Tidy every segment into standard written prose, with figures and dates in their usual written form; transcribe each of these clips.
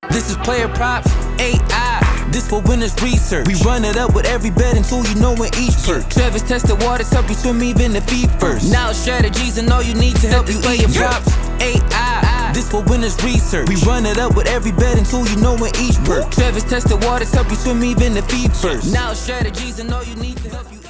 This is PlayerProps.ai. This for winners research. We run it up with every betting tool you know in each perk. Travis tested waters, help you swim even the feet first. Now strategies and all you need to help you PlayerProps.ai. This for winners research. We run it up with every betting tool you know in each perk. Travis tested waters, help you swim even the feet first. Now strategies and all you need to help you eat.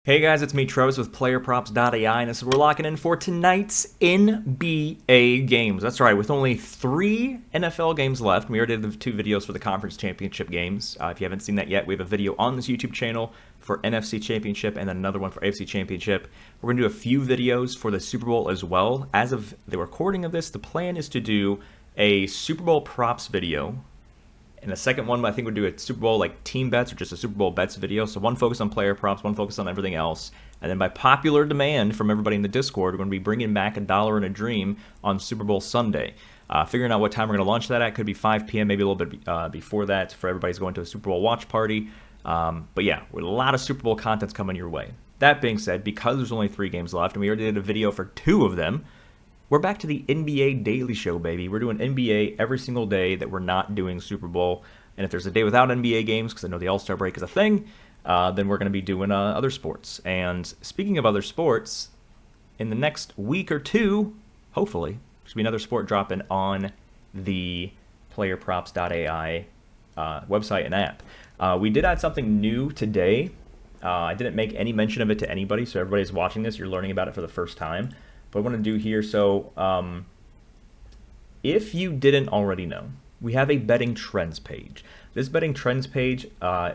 Hey guys, it's me, Travis, with PlayerProps.ai, and this is what we're locking in for tonight's NBA games. That's right, with only 3 NFL games left. We already did the 2 videos for the conference championship games. If you haven't seen that yet, we have a video on this YouTube channel for NFC Championship and then another one for AFC Championship. We're going to do a few videos for the Super Bowl as well. As of the recording of this, the plan is to do a Super Bowl props video. And the second one, I think, we'll do a Super Bowl like team bets or just a Super Bowl bets video. So one focus on player props, one focus on everything else. And then by popular demand from everybody in the Discord, we're going to be bringing back $1 and a Dream on Super Bowl Sunday. Figuring out what time we're going to launch that at. Could be 5 p.m., maybe a little bit before that for everybody's going to a Super Bowl watch party. But yeah, with a lot of Super Bowl content's coming your way. That being said, because there's only 3 games left, and we already did a video for 2 of them, we're back to the NBA Daily Show, baby. We're doing NBA every single day that we're not doing Super Bowl. And if there's a day without NBA games, because I know the All-Star break is a thing, then we're going to be doing other sports. And speaking of other sports, in the next week or 2, hopefully, there's going to be another sport dropping on the PlayerProps.ai website and app. We did add something new today. I didn't make any mention of it to anybody, so everybody's watching this, you're learning about it for the first time. What I want to do here, so if you didn't already know, we have a betting trends page. This betting trends page,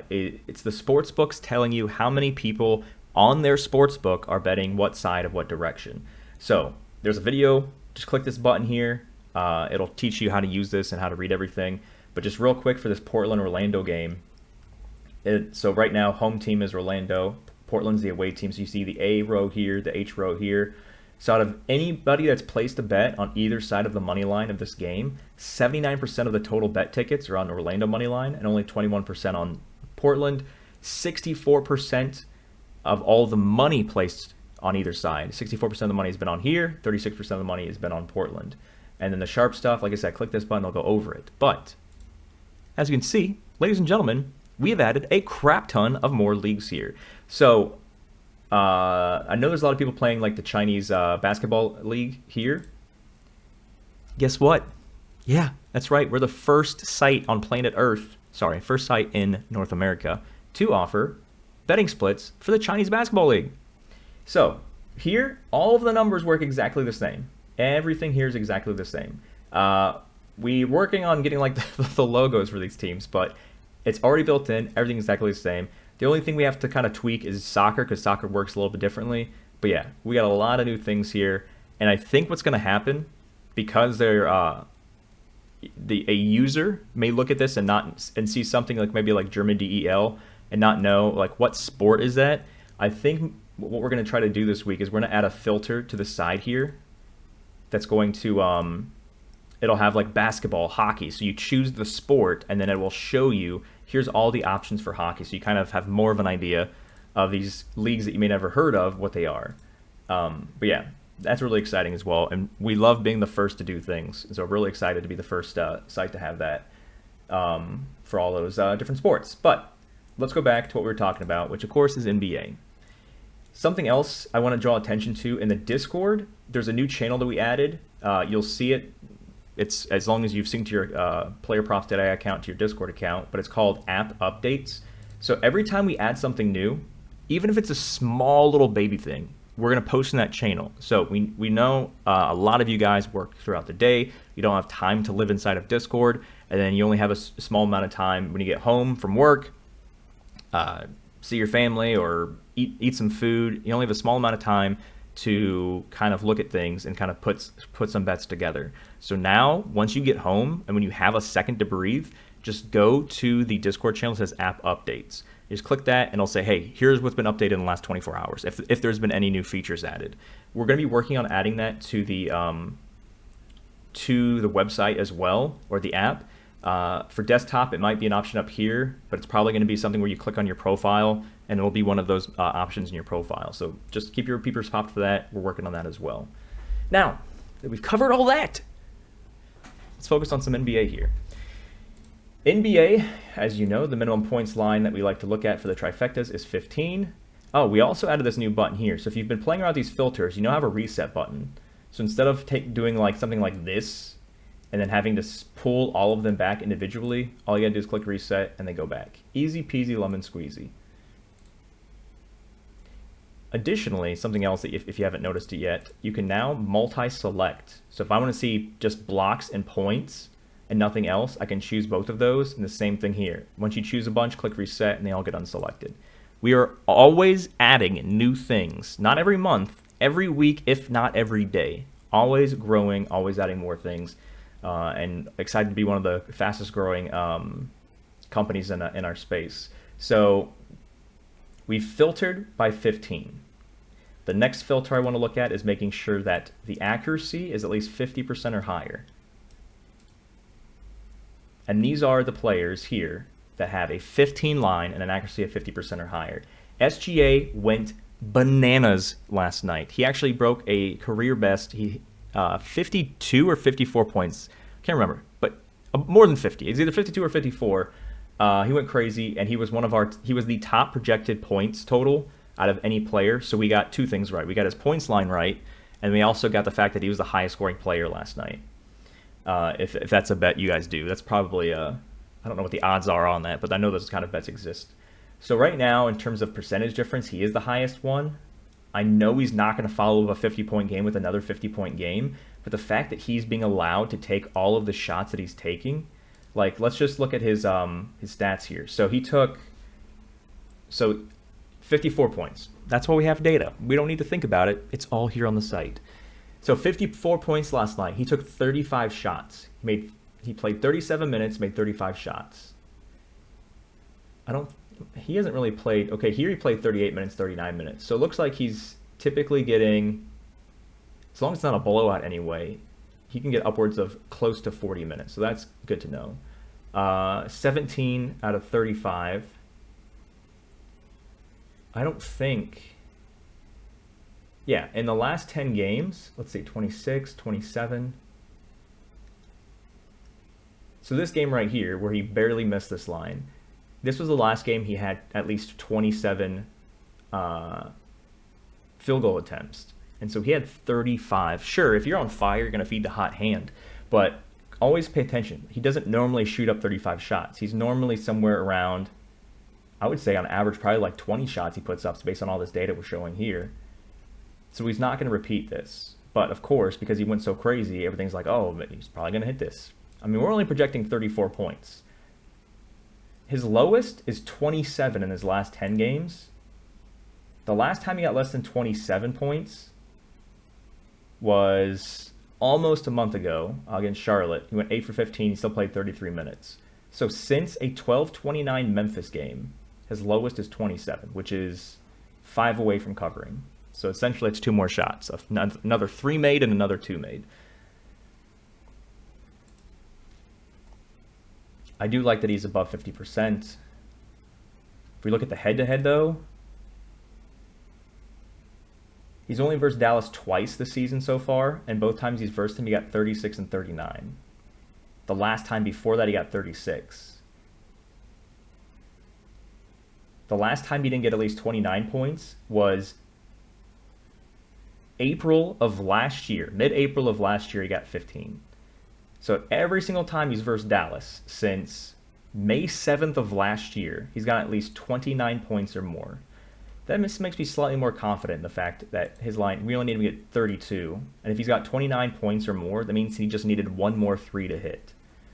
it's the sports books telling you how many people on their sports book are betting what side of what direction. So there's a video, just click this button here. It'll teach you how to use this and how to read everything. But just real quick for this Portland-Orlando game. So right now, home team is Orlando. Portland's the away team, so you see the A row here, the H row here. So out of anybody that's placed a bet on either side of the money line of this game, 79% of the total bet tickets are on Orlando money line and only 21% on Portland. 64% of all the money placed on either side. 64% of the money has been on here, 36% of the money has been on Portland. And then the sharp stuff, like I said, click this button, I'll go over it. But as you can see, ladies and gentlemen, we have added a crap ton of more leagues here. So I know there's a lot of people playing like the Chinese basketball league here. Guess what? Yeah, that's right. We're the first site on planet Earth, first site in North America to offer betting splits for the Chinese basketball league. So here, all of the numbers work exactly the same. Everything here is exactly the same. We're working on getting like the logos for these teams, but it's already built in. Everything is exactly the same. The only thing we have to kind of tweak is soccer, because soccer works a little bit differently. But yeah, we got a lot of new things here. And I think what's going to happen, because they're a user may look at this and see something like maybe like German DEL and not know like what sport is that. I think what we're going to try to do this week is we're going to add a filter to the side here that's going to it'll have like basketball, hockey. So you choose the sport and then it will show you, here's all the options for hockey. So you kind of have more of an idea of these leagues that you may never heard of, what they are. But yeah, that's really exciting as well. And we love being the first to do things. And so we're really excited to be the first site to have that for all those different sports. But let's go back to what we were talking about, which of course is NBA. Something else I want to draw attention to in the Discord, there's a new channel that we added. You'll see it. It's as long as you've synced your PlayerProps.ai account to your Discord account, but it's called App Updates. So every time we add something new, even if it's a small little baby thing, we're going to post in that channel. So we know a lot of you guys work throughout the day. You don't have time to live inside of Discord, and then you only have a small amount of time when you get home from work, see your family or eat some food. You only have a small amount of time to kind of look at things and kind of put some bets together. So now, once you get home and when you have a second to breathe, just go to the Discord channel that says App Updates. You just click that and it'll say, hey, here's what's been updated in the last 24 hours, if there's been any new features added. We're going to be working on adding that to the website as well, or the app. For desktop, it might be an option up here, but it's probably going to be something where you click on your profile and it will be one of those options in your profile. So just keep your peepers popped for that. We're working on that as well. Now that we've covered all that, let's focus on some NBA here. NBA, as you know, the minimum points line that we like to look at for the trifectas is 15. Oh, we also added this new button here. So if you've been playing around with these filters, you now have a reset button. So instead of doing like something like this, and then having to pull all of them back individually, all you gotta do is click reset and they go back. Easy peasy lemon squeezy. Additionally, something else that if you haven't noticed it yet, you can now multi-select. So if I want to see just blocks and points and nothing else, I can choose both of those, and the same thing here. Once you choose a bunch, click reset and they all get unselected. We are always adding new things, not every month, every week, if not every day. Always growing, always adding more things, and excited to be one of the fastest growing companies in our space. So we've filtered by 15. The next filter I want to look at is making sure that the accuracy is at least 50% or higher. And these are the players here that have a 15 line and an accuracy of 50% or higher. SGA went bananas last night. He actually broke a career best. He 52 or 54 points. Can't remember, but more than 50. It's either 52 or 54. He went crazy, and he was the top projected points total out of any player. So we got two things right. We got his points line right, and we also got the fact that he was the highest scoring player last night. If that's a bet you guys do, that's probably I don't know what the odds are on that, but I know those kind of bets exist. So right now, in terms of percentage difference, he is the highest one. I know he's not going to follow a 50-point game with another 50-point game, but the fact that he's being allowed to take all of the shots that he's taking, like let's just look at his stats here. So he took 54 points. That's why we have data. We don't need to think about it. It's all here on the site. So 54 points last night. He took 35 shots. He played 37 minutes, made 35 shots. He hasn't really played. Okay, here he played 38 minutes, 39 minutes. So it looks like he's typically getting, as long as it's not a blowout anyway, he can get upwards of close to 40 minutes. So that's good to know. 17 out of 35. I don't think. Yeah, in the last 10 games, let's see, 26, 27. So this game right here, where he barely missed this line, this was the last game he had at least 27 field goal attempts. And so he had 35. Sure, if you're on fire, you're going to feed the hot hand. But always pay attention. He doesn't normally shoot up 35 shots. He's normally somewhere around, I would say on average, probably like 20 shots he puts up based on all this data we're showing here. So he's not going to repeat this. But of course, because he went so crazy, everything's like, oh, but he's probably going to hit this. I mean, we're only projecting 34 points. His lowest is 27 in his last 10 games. The last time he got less than 27 points was almost a month ago against Charlotte. He went 8 for 15. He still played 33 minutes. So since a 12-29 Memphis game, his lowest is 27, which is 5 away from covering. So essentially it's 2 more shots. Another 3 made and another 2 made. I do like that he's above 50%. If we look at the head-to-head, though, he's only versed Dallas twice this season so far, and both times he's versed him, he got 36 and 39. The last time before that, he got 36. The last time he didn't get at least 29 points was April of last year. Mid-April of last year, he got 15. So every single time he's versed Dallas since May 7th of last year, he's got at least 29 points or more. That makes me slightly more confident in the fact that his line, we only need to get 32. And if he's got 29 points or more, that means he just needed 1 more 3 to hit.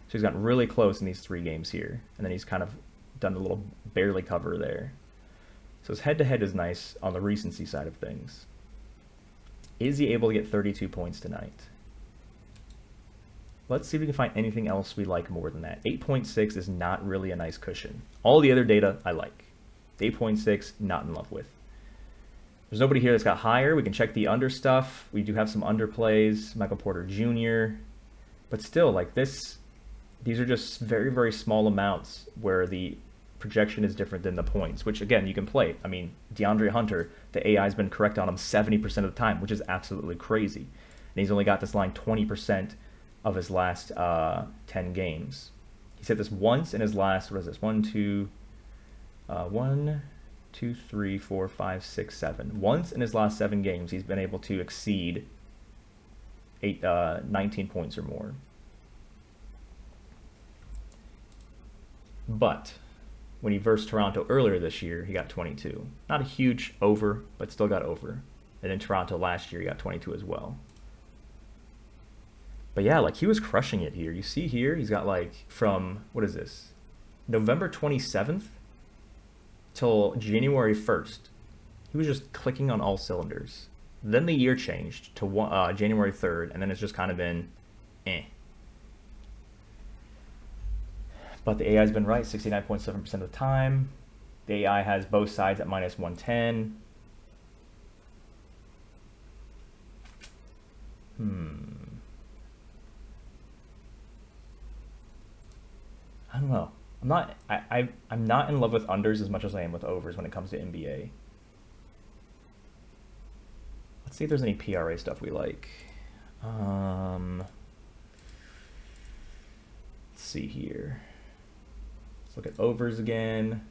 So he's gotten really close in these 3 games here. And then he's kind of done a little barely cover there. So his head-to-head is nice on the recency side of things. Is he able to get 32 points tonight? Let's see if we can find anything else we like more than that. 8.6 is not really a nice cushion. All the other data I like. 8.6, not in love with. There's nobody here that's got higher. We can check the under stuff. We do have some underplays. Michael Porter Jr. But still, like this, these are just very, very small amounts where the projection is different than the points, which again, you can play. I mean, DeAndre Hunter, the AI has been correct on him 70% of the time, which is absolutely crazy. And he's only got this line 20% of his last 10 games. He said this once in his last, what is this? 1, 2, 3, 4, 5, 6, 7. Once in his last 7 games, he's been able to exceed 19 points or more. But when he versed Toronto earlier this year, he got 22. Not a huge over, but still got over. And then Toronto last year, he got 22 as well. But yeah, like, he was crushing it here. You see here, he's got like from, what is this? November 27th till January 1st. He was just clicking on all cylinders. Then the year changed to January 3rd, and then it's just kind of been eh. But the AI's been right 69.7% of the time. The AI has both sides at minus 110. I don't know. I'm not in love with unders as much as I am with overs when it comes to NBA. Let's see if there's any PRA stuff we like. Let's see here. Let's look at overs again.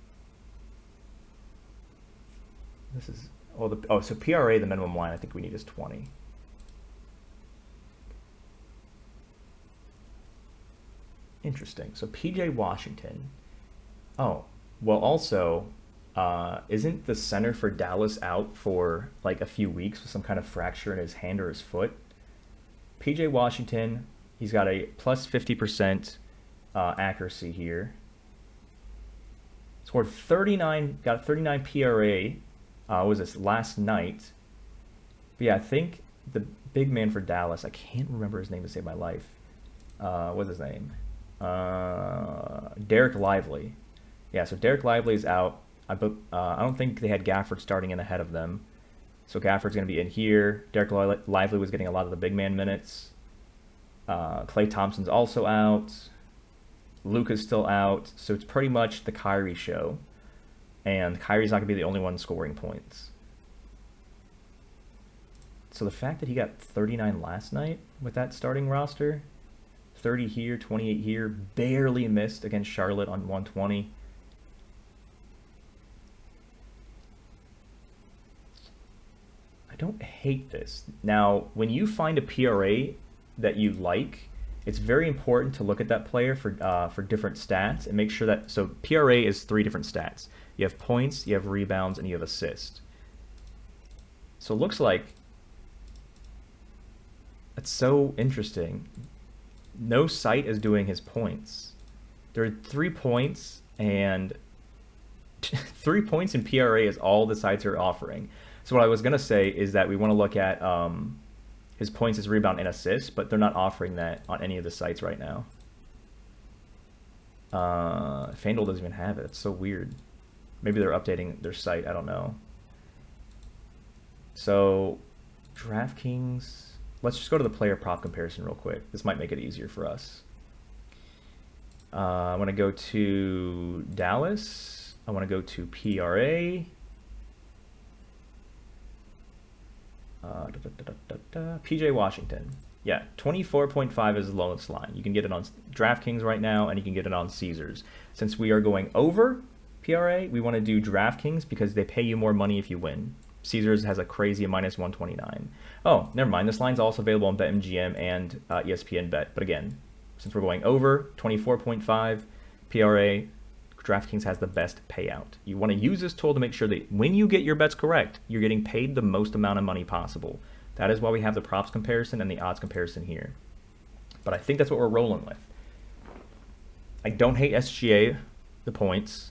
This is so PRA, the minimum line I think we need is 20. Interesting. So PJ Washington. Oh, well, also, isn't the center for Dallas out for like a few weeks with some kind of fracture in his hand or his foot? PJ Washington, he's got a plus 50% accuracy here. Scored 39, got a 39 PRA. Was this last night? But yeah, I think the big man for Dallas, I can't remember his name to save my life. What's his name? Derek Lively. Yeah, so Derek Lively is out. I don't think they had Gafford starting in ahead of them. So Gafford's going to be in here. Derek Lively was getting a lot of the big man minutes. Klay Thompson's also out. Luka's still out. So it's pretty much the Kyrie show. And Kyrie's not going to be the only one scoring points. So the fact that he got 39 last night with that starting roster, 30 here, 28 here, barely missed against Charlotte on 120. I don't hate this. Now, when you find a PRA that you like, it's very important to look at that player for different stats and make sure that, so PRA is 3 different stats. You have points, you have rebounds, and you have assists. So it looks like that's so interesting. No site is doing his points. There are 3 points, and 3 points in PRA is all the sites are offering. So what I was going to say is that we want to look at his points, his rebound, and assists, but they're not offering that on any of the sites right now. FanDuel doesn't even have it. It's so weird. Maybe they're updating their site. I don't know. So DraftKings... Let's just go to the player prop comparison real quick. This might make it easier for us. I want to go to Dallas. I want to go to PRA. PJ Washington. Yeah, 24.5 is the lowest line. You can get it on DraftKings right now, and you can get it on Caesars. Since we are going over PRA, we want to do DraftKings because they pay you more money if you win. Caesars has a crazy minus 129. Oh, never mind. This line's also available on BetMGM and ESPN Bet. But again, since we're going over 24.5 PRA, DraftKings has the best payout. You want to use this tool to make sure that when you get your bets correct, you're getting paid the most amount of money possible. That is why we have the props comparison and the odds comparison here. But I think that's what we're rolling with. I don't hate SGA, the points,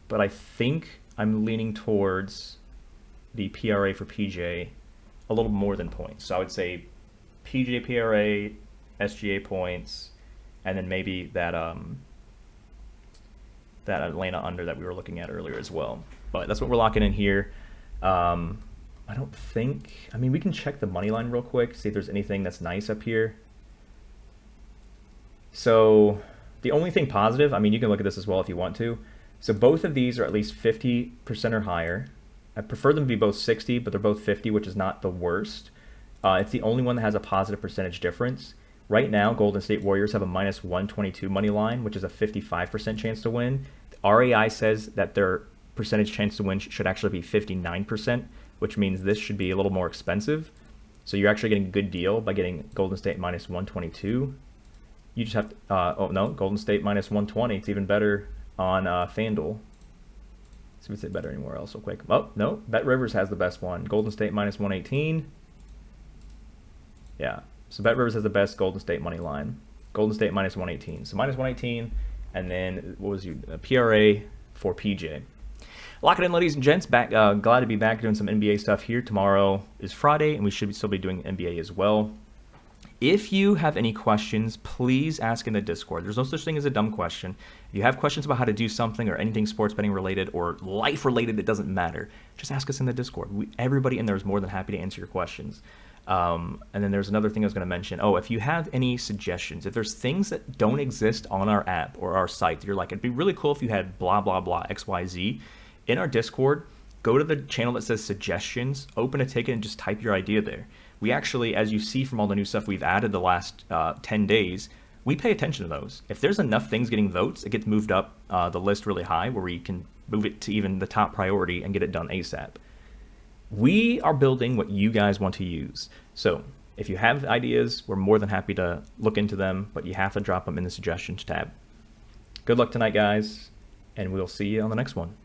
but I think I'm leaning towards the PRA for PJ a little more than points. So I would say PJ PRA, SGA points, and then maybe that that Atlanta under that we were looking at earlier as well. But that's what we're locking in here. I don't think... I mean, we can check the money line real quick, see if there's anything that's nice up here. So the only thing positive, I mean, you can look at this as well if you want to. So both of these are at least 50% or higher. I prefer them to be both 60, but they're both 50, which is not the worst. It's the only one that has a positive percentage difference. Right now, Golden State Warriors have a minus 122 money line, which is a 55% chance to win. RAI says that their percentage chance to win should actually be 59%, which means this should be a little more expensive. So you're actually getting a good deal by getting Golden State minus 122. You just have to, oh no, Golden State minus 120. It's even better on FanDuel. See if it's better anywhere else real quick. Oh, no, Bet Rivers has the best one. Golden State minus 118. Yeah, so Bet Rivers has the best Golden State money line. Golden State minus 118. So minus 118, and then what was you? PRA for PJ. Lock it in, ladies and gents. Back, glad to be back doing some NBA stuff here. Tomorrow is Friday, and we should still be doing NBA as well. If you have any questions, please ask in the Discord. There's no such thing as a dumb question. If you have questions about how to do something or anything sports betting related or life related, it doesn't matter. Just ask us in the Discord. Everybody in there is more than happy to answer your questions. And then there's another thing I was going to mention. Oh, if you have any suggestions, if there's things that don't exist on our app or our site, you're like, it'd be really cool if you had blah, blah, blah, XYZ. In our Discord, go to the channel that says suggestions, open a ticket, and just type your idea there. We actually, as you see from all the new stuff we've added the last 10 days, we pay attention to those. If there's enough things getting votes, it gets moved up the list really high where we can move it to even the top priority and get it done ASAP. We are building what you guys want to use. So if you have ideas, we're more than happy to look into them, but you have to drop them in the suggestions tab. Good luck tonight, guys, and we'll see you on the next one.